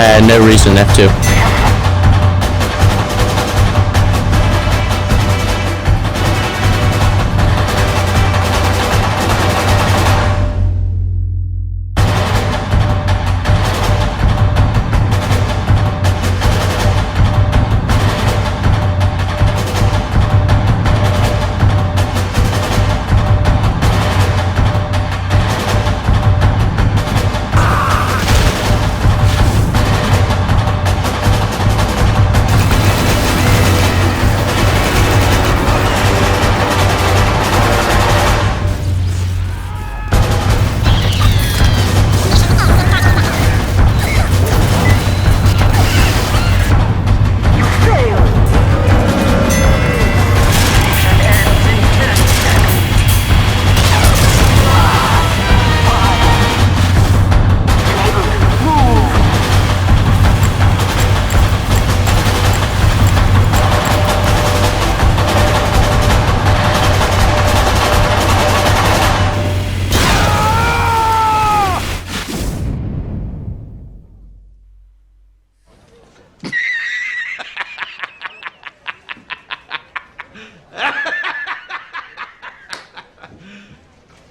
I had no reason not to.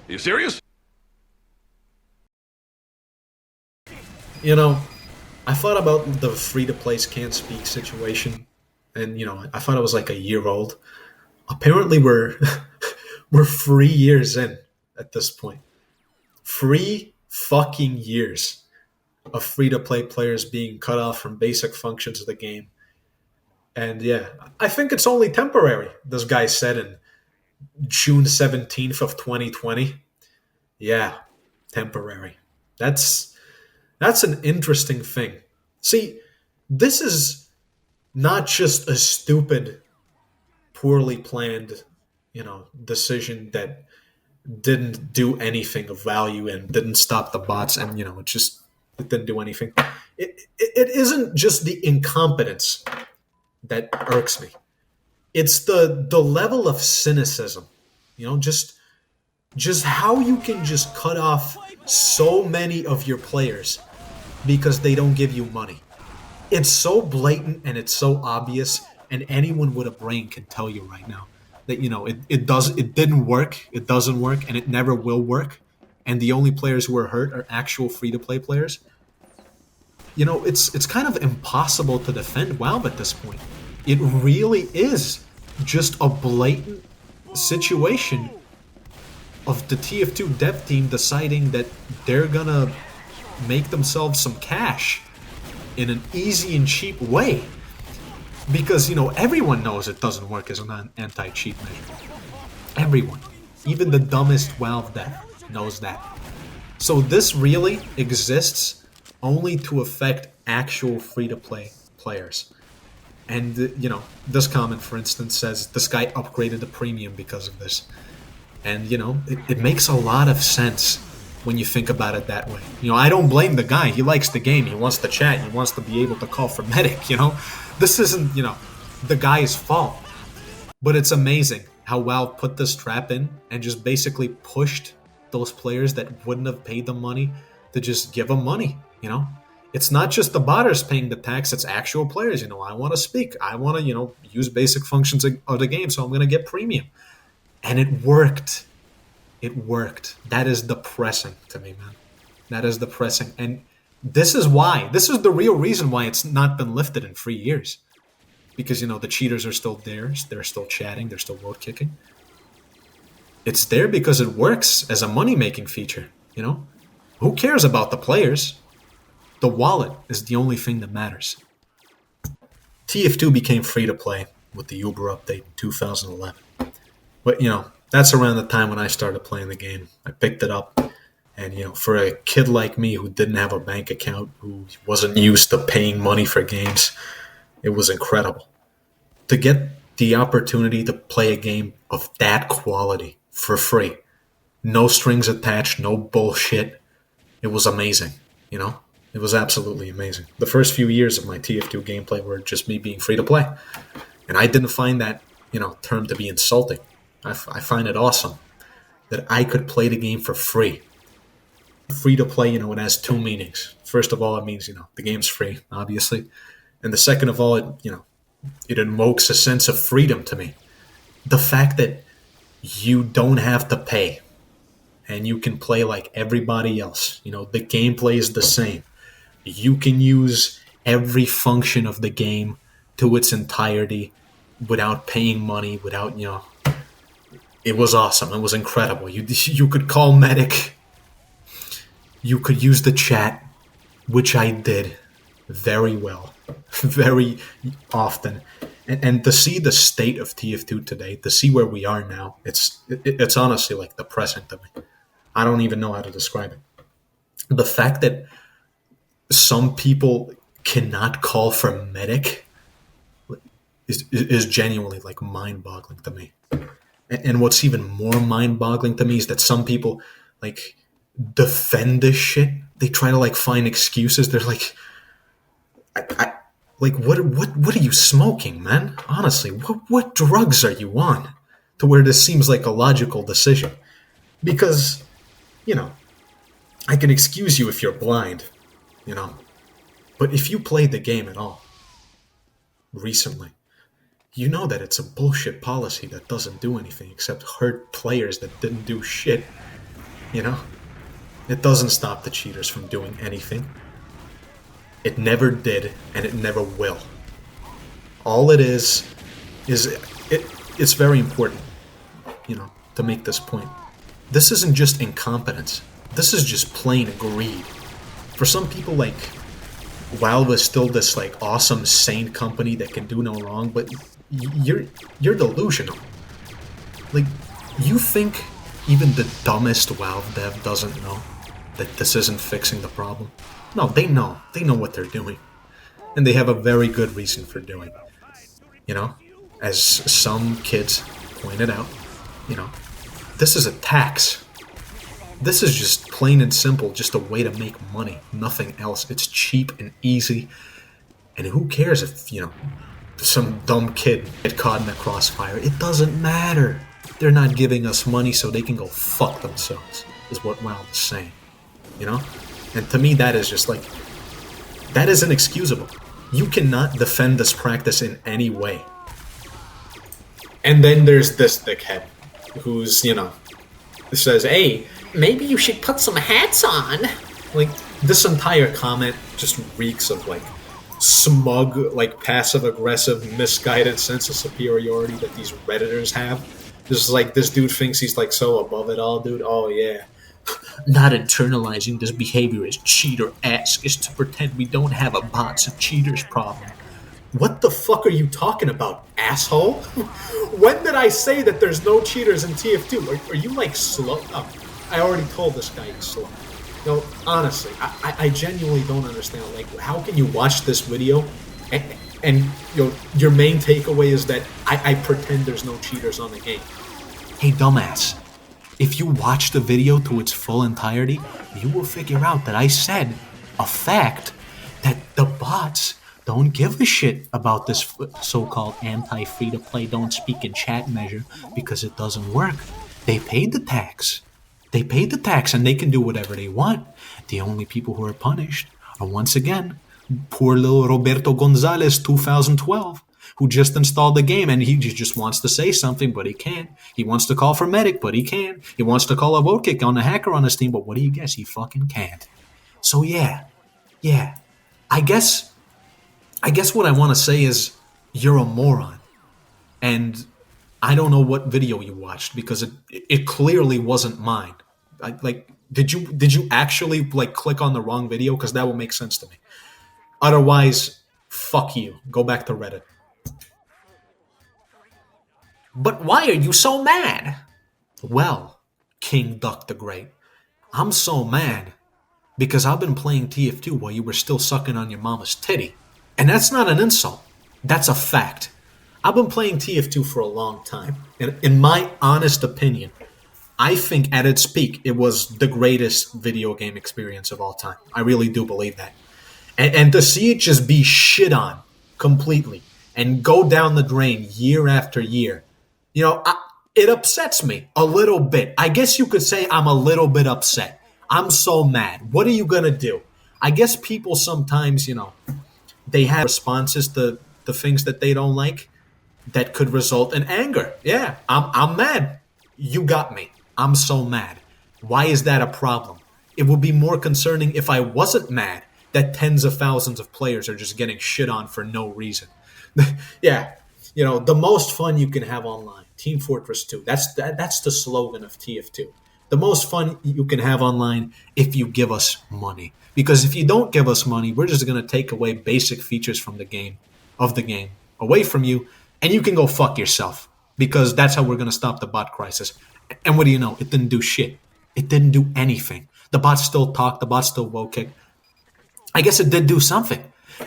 You serious? You know, I thought about the free-to-play can't speak situation, and I thought it was like a year old. Apparently, we're we're 3 years in at this point. 3 fucking years of free-to-play players being cut off from basic functions of the game, and yeah, I think it's only temporary. This guy said in June 17th of 2020. Yeah, temporary. That's an interesting thing. See, this is not just a stupid, poorly planned, decision that didn't do anything of value and didn't stop the bots, and it didn't do anything. It isn't just the incompetence that irks me. It's the level of cynicism, just how you can just cut off so many of your players because they don't give you money. It's so blatant and it's so obvious, and anyone with a brain can tell you right now that it didn't work, it doesn't work, and it never will work. And the only players who are hurt are actual free-to-play players. It's kind of impossible to defend Valve at this point. It really is just a blatant situation of the TF2 dev team deciding that they're gonna make themselves some cash in an easy and cheap way. Because, everyone knows it doesn't work as an anti-cheat measure. Everyone. Even the dumbest Valve dev knows that. So this really exists only to affect actual free-to-play players. And, this comment, for instance, says this guy upgraded the premium because of this. And, it makes a lot of sense when you think about it that way. I don't blame the guy. He likes the game. He wants to chat. He wants to be able to call for medic, This isn't, the guy's fault. But it's amazing how Valve put this trap in and just basically pushed those players that wouldn't have paid them money to just give them money, It's not just the botters paying the tax, it's actual players. I want to speak. I want to, use basic functions of the game, so I'm going to get premium. And it worked. It worked. That is depressing to me, man. That is depressing. And this is why. This is the real reason why it's not been lifted in 3 years. Because, the cheaters are still there. They're still chatting. They're still road kicking. It's there because it works as a money-making feature, Who cares about the players? The wallet is the only thing that matters. TF2 became free-to-play with the Uber update in 2011. But, that's around the time when I started playing the game. I picked it up. And, for a kid like me who didn't have a bank account, who wasn't used to paying money for games, it was incredible. To get the opportunity to play a game of that quality for free, no strings attached, no bullshit, it was amazing, It was absolutely amazing. The first few years of my TF2 gameplay were just me being free to play. And I didn't find that, term to be insulting. I find it awesome that I could play the game for free. Free to play, it has two meanings. First of all, it means, the game's free, obviously. And the second of all, it invokes a sense of freedom to me. The fact that you don't have to pay and you can play like everybody else. The gameplay is the same. You can use every function of the game to its entirety without paying money, without, it was awesome. It was incredible. You could call medic. You could use the chat, which I did very well, very often. And to see the state of TF2 today, to see where we are now, it's honestly like depressing to me. I don't even know how to describe it. The fact that some people cannot call for medic is genuinely like mind-boggling to me. And what's even more mind-boggling to me is that some people like defend this shit. They try to like find excuses. They're like, what are you smoking, man? Honestly, what drugs are you on to where this seems like a logical decision? Because, I can excuse you if you're blind, but if you played the game at all recently, you know that it's a bullshit policy that doesn't do anything except hurt players that didn't do shit, It doesn't stop the cheaters from doing anything. It never did, and it never will. All it is it's very important, to make this point. This isn't just incompetence. This is just plain greed. For some people, like, Valve is still this like awesome saint company that can do no wrong, but you're delusional. Like, you think even the dumbest Valve dev doesn't know that this isn't fixing the problem? No, they know. They know what they're doing. And they have a very good reason for doing it. As some kids pointed out, this is a tax. This is just plain and simple, just a way to make money. Nothing else. It's cheap and easy. And who cares if, some dumb kid get caught in the crossfire? It doesn't matter. They're not giving us money so they can go fuck themselves, is what Valve is saying. And to me, that is just like, that is inexcusable. You cannot defend this practice in any way. And then there's this dickhead who's, says, hey, maybe you should put some hats on. Like, this entire comment just reeks of, like, smug, like, passive-aggressive, misguided sense of superiority that these Redditors have. This is like, this dude thinks he's, like, so above it all, dude. Oh, yeah. Not internalizing this behavior as cheater-esque is to pretend we don't have a bots of cheaters problem. What the fuck are you talking about, asshole? When did I say that there's no cheaters in TF2? Are you, like, slow? Oh, I already told this guy he's slow. Honestly, I genuinely don't understand. Like, how can you watch this video and your main takeaway is that I pretend there's no cheaters on the game? Hey, dumbass. If you watch the video to its full entirety, you will figure out that I said a fact that the bots don't give a shit about this so-called anti-free-to-play don't speak in chat measure because it doesn't work. They paid the tax. They paid the tax and they can do whatever they want. The only people who are punished are, once again, poor little Roberto Gonzalez 2012, who just installed the game and he just wants to say something, but he can't. He wants to call for medic, but he can't. He wants to call a vote kick on the hacker on his team, but what do you guess? He fucking can't. So yeah. I guess what I want to say is you're a moron. And I don't know what video you watched because it clearly wasn't mine. Did you actually like click on the wrong video? Because that will make sense to me. Otherwise, fuck you. Go back to Reddit. But why are you so mad? Well, King Duck the Great, I'm so mad because I've been playing TF2 while you were still sucking on your mama's titty. And that's not an insult. That's a fact. I've been playing TF2 for a long time. And in my honest opinion, I think at its peak, it was the greatest video game experience of all time. I really do believe that. And to see it just be shit on completely and go down the drain year after year, it upsets me a little bit. I guess you could say I'm a little bit upset. I'm so mad. What are you going to do? I guess people sometimes, they have responses to the things that they don't like that could result in anger. Yeah, I'm mad. You got me. I'm so mad. Why is that a problem? It would be more concerning if I wasn't mad that tens of thousands of players are just getting shit on for no reason. Yeah, the most fun you can have online. Team Fortress 2. That's the slogan of TF2. The most fun you can have online if you give us money. Because if you don't give us money, we're just going to take away basic features from the game, away from you, and you can go fuck yourself. Because that's how we're going to stop the bot crisis. And what do you know? It didn't do shit. It didn't do anything. The bots still talk. The bots still woke kick. I guess it did do something.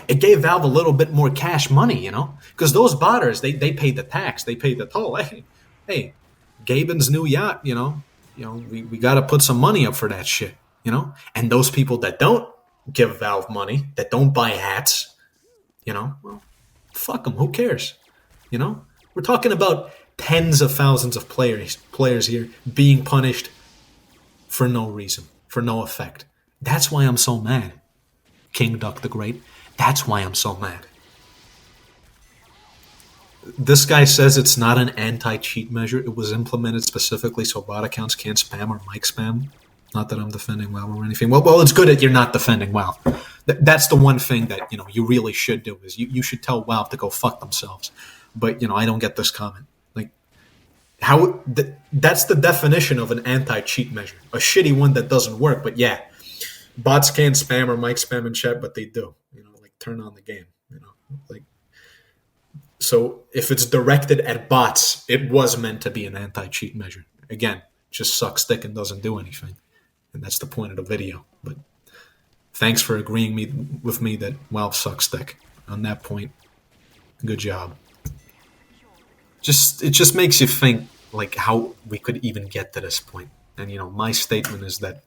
It gave Valve a little bit more cash money, because those botters, they paid the tax, they paid the toll. Hey, Gaben's new yacht, we got to put some money up for that shit, And those people that don't give Valve money, that don't buy hats, well, fuck them. Who cares? We're talking about tens of thousands of players here being punished for no reason, for no effect. That's why I'm so mad. King Duck the Great. That's why I'm so mad. This guy says it's not an anti-cheat measure. It was implemented specifically so bot accounts can't spam or mic spam. Not that I'm defending WoW or anything. Well, it's good that you're not defending WoW. That's the one thing that you really should do is you should tell WoW to go fuck themselves. But I don't get this comment. Like, how? That's the definition of an anti-cheat measure. A shitty one that doesn't work. But yeah, bots can't spam or mic spam in chat, but they do. Turn on the game. So if it's directed at bots, it was meant to be an anti-cheat measure. Again, just sucks dick and doesn't do anything, and that's the point of the video. But thanks for agreeing with me that WoW sucks dick. On that point, good job. It just makes you think like how we could even get to this point. And my statement is that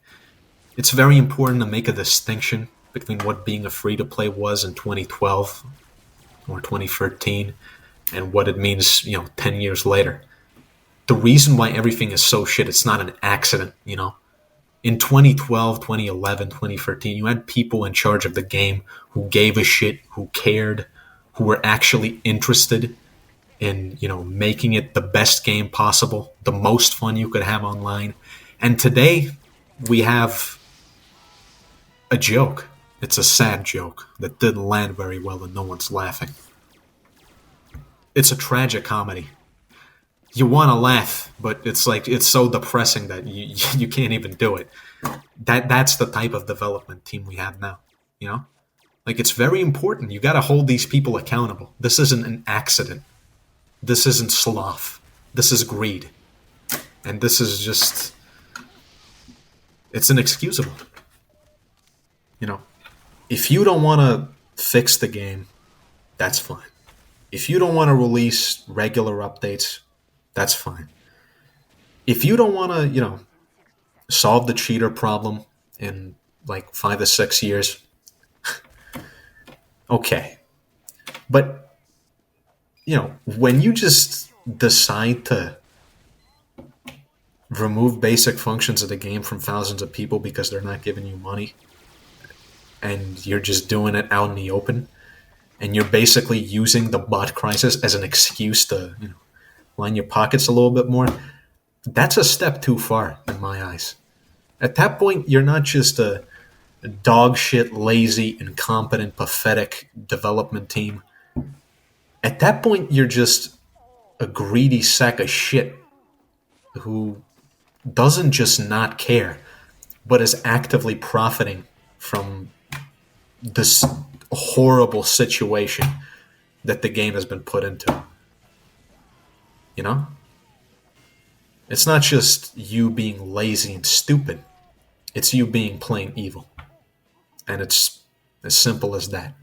it's very important to make a distinction between what being a free-to-play was in 2012 or 2013 and what it means, 10 years later. The reason why everything is so shit, it's not an accident, In 2012, 2011, 2013, you had people in charge of the game who gave a shit, who cared, who were actually interested in, making it the best game possible, the most fun you could have online. And today, we have a joke. It's a sad joke that didn't land very well and no one's laughing. It's a tragic comedy. You want to laugh, but it's so depressing that you can't even do it. That's the type of development team we have now, It's very important. You got to hold these people accountable. This isn't an accident. This isn't sloth. This is greed. And this is just... It's inexcusable. If you don't want to fix the game, that's fine. If you don't want to release regular updates, that's fine. If you don't want to, solve the cheater problem in 5 to 6 years, okay. But, when you just decide to remove basic functions of the game from thousands of people because they're not giving you money, and you're just doing it out in the open, and you're basically using the bot crisis as an excuse to, line your pockets a little bit more, that's a step too far in my eyes. At that point, you're not just a dog shit, lazy, incompetent, pathetic development team. At that point, you're just a greedy sack of shit who doesn't just not care, but is actively profiting from this horrible situation that the game has been put into. It's not just you being lazy and stupid. It's you being plain evil. And it's as simple as that.